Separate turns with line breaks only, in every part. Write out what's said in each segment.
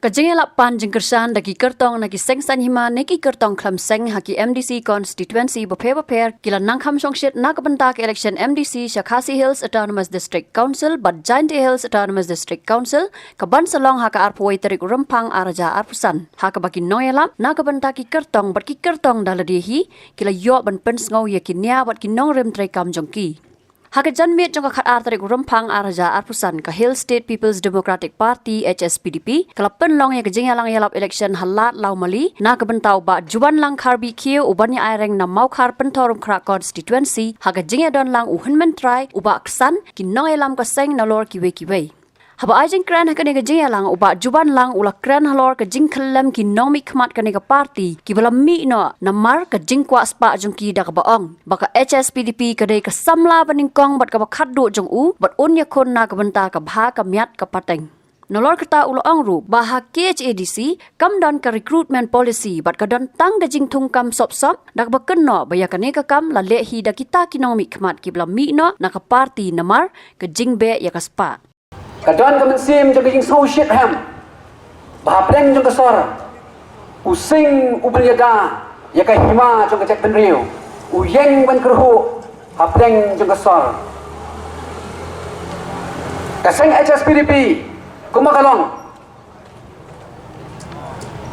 Kajengela pan jengkersan dagi kertong nagi seng san hima neki kertong klam seng haki MDC constituency beper kila nangkham songshit nakabentak election MDC Shakasi Hills Autonomous District Council but Jainti Hills Autonomous District Council kaban salong haka arpuai terik rempang araja arpusan haka baki noyelap nakabentaki kertong bat ki kertong daladihi kila yo ban pensngau yakinya bat ki nongrem trai kam jongki. Haka janmit jong khat ar tarik rempang araja arpusan ka Hill State People's Democratic Party HSPDP kala penlong ya kejeng yalang yalap election halat lau mali na kabentau ba juban lang karbi kio ubani aireng na maukar pentorum kra constituency haka jeng don lang uhen mentrai uba aksan ki nong elam ka seng na lor kiwe haba ajeng kran haka ne kejeng yalang uba juban lang ula kran halor ka jing khalam ki nong mi khmat ka ne ka party ki bala mi no namar ka jing kwa spa jong ki da ka baong baka HSPDP ka dei ka samla baningkong bat ka bakhat do jong u bat un yakon na ka benta ka bha ka myat ka pateng nolor kata ulo angru baha KHADC kam don ka recruitment policy bat ka don tang da jing thung kam sop dak ba kenno baya ka ne ka kam la le hi da kita kinomi khmat ki bala mi no na ka party namar ka jing be ya ka spa
Kadang kami sim jeng jeng sosial ham, bahapleng jeng kesor, using ubeliada, ya kah hima jeng kecek penriu, uyeng ban keruh, hapleng jeng kesor. Kaseng HSPDP, kumakalong,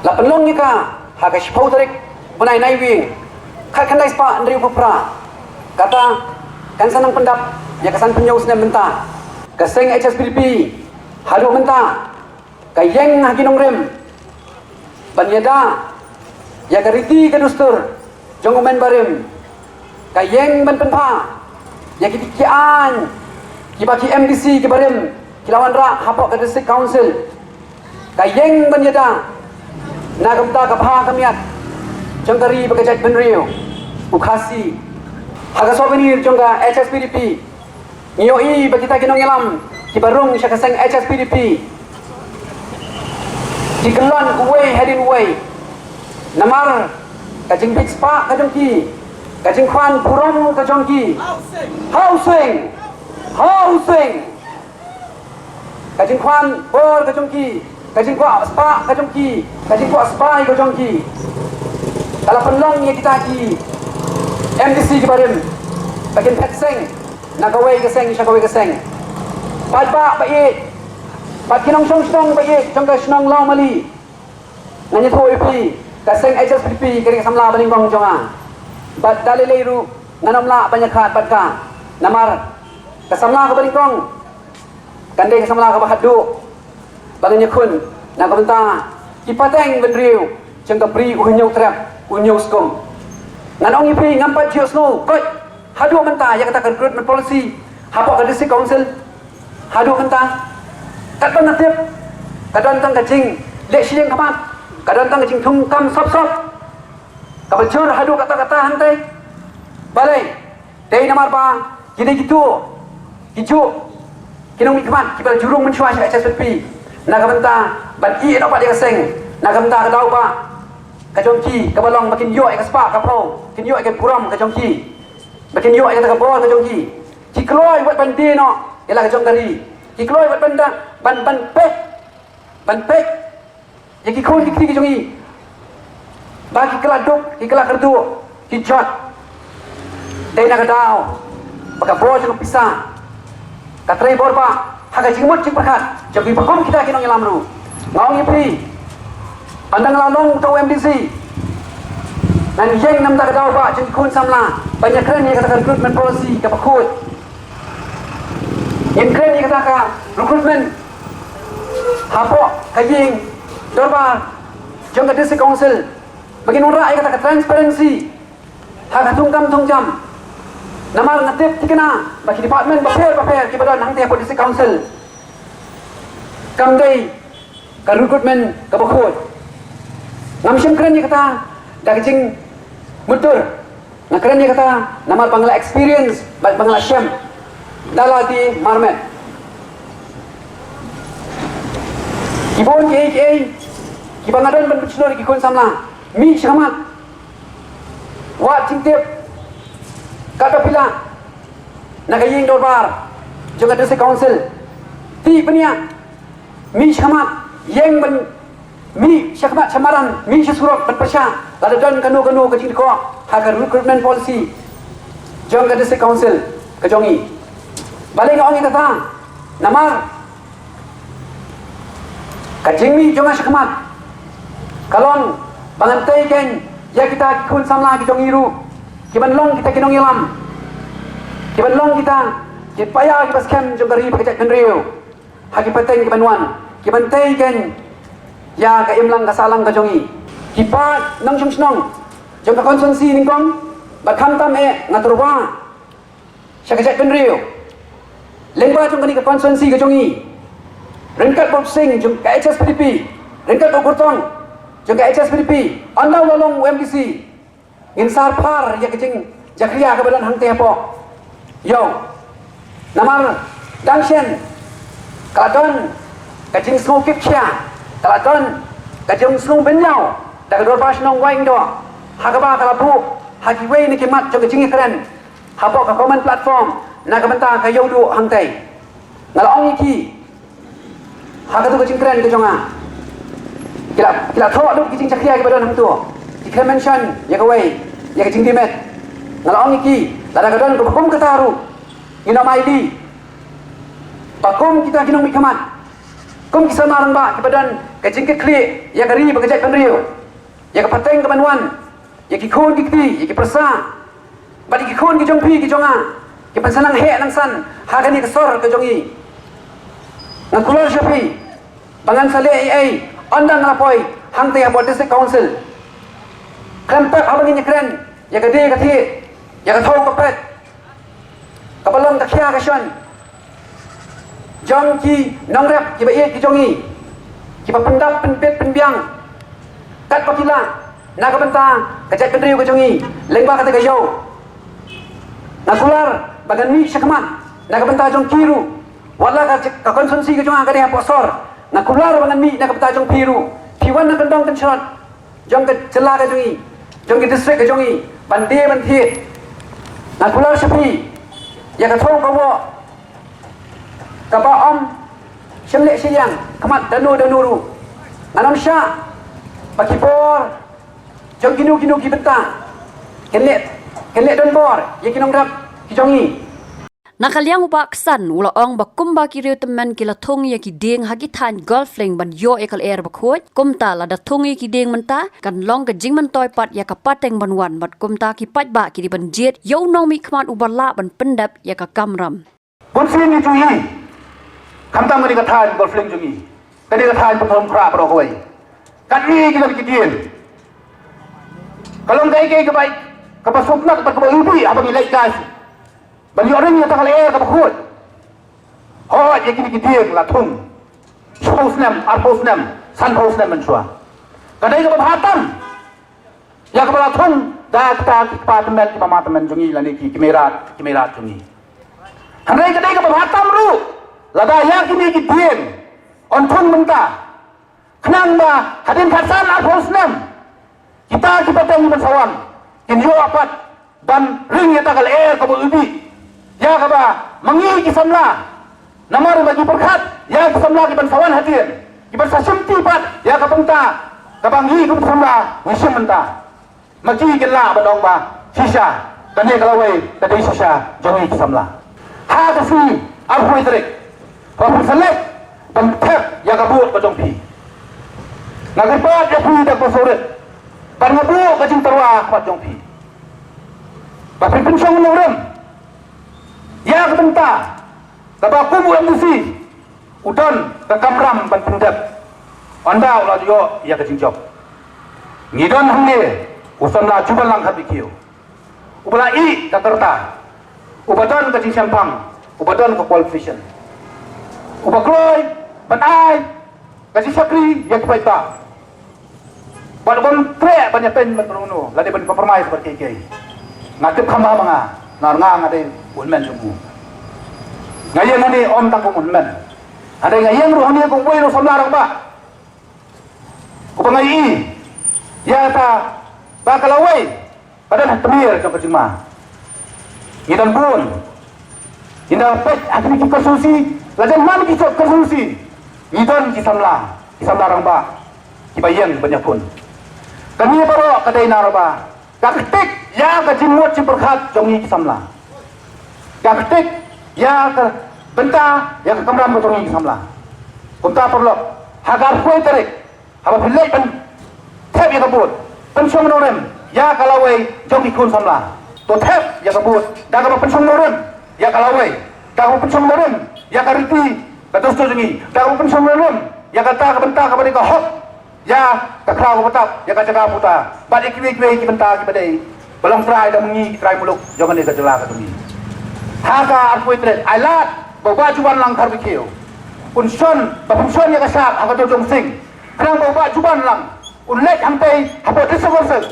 lapelong ni ka, hakas pau tarik, benai naiwing, kat kandai spa penriu pupra, kata kan sanang pendap, ya kesan penyau senam mentah. Kaseng HSPDP halu mentah kayeng haki nongrem banyada ya kariti kadustur jongumen barim kayeng ban penpa ya kitikian kibaki MDC ki barim kilawan ra hapok ke district council kayeng banyada nagamta kapha kamiat jongkari bagajat benriu ukasi haga sobenir jongga HSPDP Ngiyoi bagi kita kinong yalam kibarung siya kaseng HSPDP dikelon uway heading uway namar kajing big spa kajongki kajing kwan purom kajongki housing kajing kwan bor kajongki kajing kwa spa kajongki kajing kwa spa kajongki kalau penlong ya kita ki MDC kibarim bagian petseng nakaway keseng syakaway keseng pat kinong song baik jongga snong lau mali ngani thoi pi kaseng HSPDP kering samla baling bang jonga bat dalileiru nganomla banyakhat batka namar kasamla ka baling kong kandai kasamla ka bahadu baganya kun nakabenta kipateng benriu jongga pri unyau trap unyau skom nganong ipi ngampat jios no kot hadu mentah yang kata recruitment policy hapok ke district council hadu mentah kat pernah tiap kadang tang kacing lek siang kamat kadang tang kacing thungkam sop kabajur hadu kata-kata hantai balai dei namar pa jadi gitu hiju kinong mikmat kibal jurung mencuah HSPDP naga mentah ban i no pa dia seng naga mentah kadau pa kajongki kabalong makin yo ai kaspa kapau kin yo ai ke puram kajongki Bakin yuk yang tak bawa ke jongki. Kikloi buat bandi no, ialah ke jongkari. Kikloi buat banda, ban pek. Yang kikon kikri ke jongi. Bagi keladuk, kiklah kerdu, kicot. Dai nak dau. Baka bawa jong pisah. Katrai borba, haga jingmut jing perkat. Jadi bakom kita kinong ilam ru. Ngau ngipri. Pandang lalong tau MDC. Dan yang nam tak tahu pak jadi kun samla banyak keren ni katakan recruitment policy ke pakut yang keren ni katakan recruitment hapok kajing dorba jangka district council bagi nora katakan transparency hak tungkam tungjam namar ngatip tikena bagi department baper kibadan hang tiap district council kamdai ke recruitment ke pakut ngamsim keren ni kata dah kajing betul. Nah keren dia kata nama pangla experience, pangla syam dalati marmet. Kibon KHA, kibangadan ban bechlor kikon samla. Mi syamat. Wa cintip. Kata pila. Nagaying dorbar. Juga district council. Ti penia. Mi syamat. Yang ban mi syakmat samaran mi syusurok berpesya lada dan kanu kecil ko hagar recruitment policy jong ke district council ke jongi balik orang kita tang namar kajing mi jonga syakmat kalon bangantai ken ya kita kun samla ki jongi ru kiban long kita kinong ilam kiban long kita kipaya ki baskem jong gari pakajak kendriu haki pateng kiban wan kiban tai ken ya ka imlang ka salang ka jongi kipat nang snong jong ka konsensi ningkong bakham tam ngaturwa syakajak kendriu lengba jong kani ka konsensi ka jongi ringkat bob sing jong ka HSPDP ringkat okurtong jong ka HSPDP andau lolong UMDC insar par ya kecing jakriya ka badan hang tepo yo namar dangshen kaladon kacing snow kipcha kaladon kacing snow benyau dak dor pas nong waing do hakaba kalabu hakiwe ni kimat jong kacing keren hapo ka comment platform na ka benta ka yodu hang tai ngalong iki hakatu kacing keren ke jonga kila tho du kacing jakriya ka badan hang tu dikira mention ya ka wei ya kacing dimet ngalong iki lada kadon ko bakum kataru ina maili bakum kita kinong mikamat kum kisah marang ba kibadan kacing ke kli ya gari bagajak kanriu ya ka pateng ka banwan ya ki khon dikti ya ki persa badi ki khon ki jongpi ki jonga ki pansanang he nang san hagani ka sor ka jongi nang kulor syapi bangan sale ai andang lapoi hang te abot district council krempet abangin keren ya gade ka thi ya ka thau ka pet kapalong kakya kasyon jong ki nongrep ki bae ki jongi ki papendap penpet penbiang kat pakila na kabenta kajak kendriu ka jongi lengba kata gayo nakular bagan mi syakmat na kabenta jong kiru wala ka konsumsi ka jonga kade posor nakular bagan mi na kabenta jong piru piwan na kendong kenshot jong ka cela ka jongi jong ki district ka jongi bande banthi nakular syapi ya ka thong kawo ka ba om syamle siyang kamat danu anam sya pakipor jong ginu ki benta kenle don bor ya kinong rap ki jongi
nakaliang ubaksan ula ong bakumba ki riu temen kila thong ya ki ding hagi than golfling ban yo ekal air bakhoj kumta la da thong ki ding menta kan long ka jing man toy pat ya ka pateng ban wan bat kumta ki pat ba ki di ban jet yo nong mi khmat ubala ban pendap ya ka kamram
bun sin ni chui kamta ngani ka than golfling jungi kani ka than pathom khra pro hoi kan ni ki ki dien kalong gai ka bai ka pasupna ka pa ubi abang ilai kas bali orang yang tak leh ka bakhut ho ye ki dien la thung posnam san posnam man chua kadai ka bhatam ya ka bala thung da ta ki department ki matamen jungi la ni ki kimerat jungi handai kadai ka bhatam ru lada ya ki dien on thung menta khnang ba hadin khasan posnam kita patang man sawan kin yo apat dan ring ya takal ka ubi ya kaba mangi ki samla namar bagi perkhat ya ki samla ki ban sawan hatin ki ban sasimti pat ya ka pengta ka bangi ku samla wisim menta maki ki la badong ba sisa tani kalawai tadi sisa jongi ki samla ha ka fi arhoi trek pa selek ban thep ya ka buat ka jongpi ngagai pat ya pi dak pasoret ban ngabu ka jing terwa pat jongpi ba pinsong nurem ya kebenta kaba kubu MDC udon ke kamram ban pendap anda ulah yo ya ke jingjok ngidon hangne usan la jubal lang khabi kiyo ubala i ka kerta ubadon ke jingsampang ubadon ke qualification ubakloy ban ai ka sakri ya ke paita ban bon tre banyak pen metrono la de ban compromise seperti kay ngatip khamba mga narnga ngade unmen jumu ngayeng ani om tangku unmen ada ngayeng ru hani ko boy ro samlarang ba upangai ya ta ba kalawai padan temir ka pajima ngidan pun inda pet akni ki kasusi lajan man ki kasusi ngidan ki samlarang ba kibayang banyak pun. Kami baru kadai naraba. Kaktik ya ke jimut ciperkat jongi kisamla. Kaktik ya ke benta ya ke kamram jongi kisamla. Kunta perlu hagar kue terik. Haba pilih pen tep ya kabut. Pensong norem ya kalawai jongi kun samla. To tep ya kabut. Dah kalau pensong norem ya kalawai. Dah pensong norem ya kariti. Katus tu jongi. Dah pensong norem ya kata ke benta ke balik ke hok. Ya, kekrau betap, ya kacaga puta. Balik kiwi kibenta kibadai. Belum try dah mengi try muluk. Jangan dia kejelak tu ni. Haga aku itu, alat bawa juban lang karbikio. Unson, bapungson ya kasap, haga tu jong sing. Kerang bawa juban lang. Unlek hampai, habo disagosel.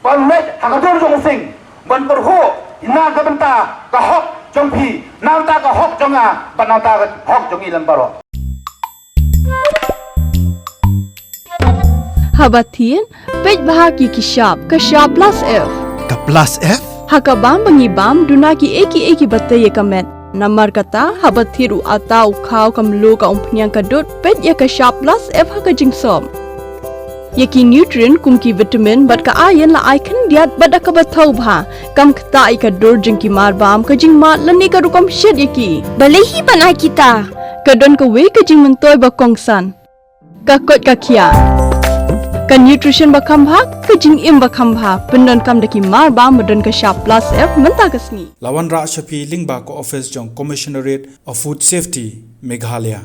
Unlek haga tu jong sing. Ban perho, ina kibenta kahok jong pi. Nanta kahok jonga, ban nanta kahok jongi lembaro.
Habatin, pej bahagi kishap, kashap plus F.
Ka plus F?
Hakabam bangibam dunaki eki batay kamet. Namar kata habathiru atau kau kamlu ka umpnyang kadut pej ya kashap plus F haka jingsom. Yaki nutrient kumki vitamin bat ka iron la icon diat bada ka bathau bha. Kam kata ika dur jingki marbam ka jingmat lani ka rukam shed yaki. Balehi panai kita. Kadon ka we ka jing mentoy ba kongsan. Kakot ka kia. Kan nutrition bakam bhag, kajing im bakam bhag, pendan kam daki mar ba madan ka sharp plus F menta kasni.
Lawan Ra Shafi Lingba ko office jong Commissionerate of Food Safety Meghalaya.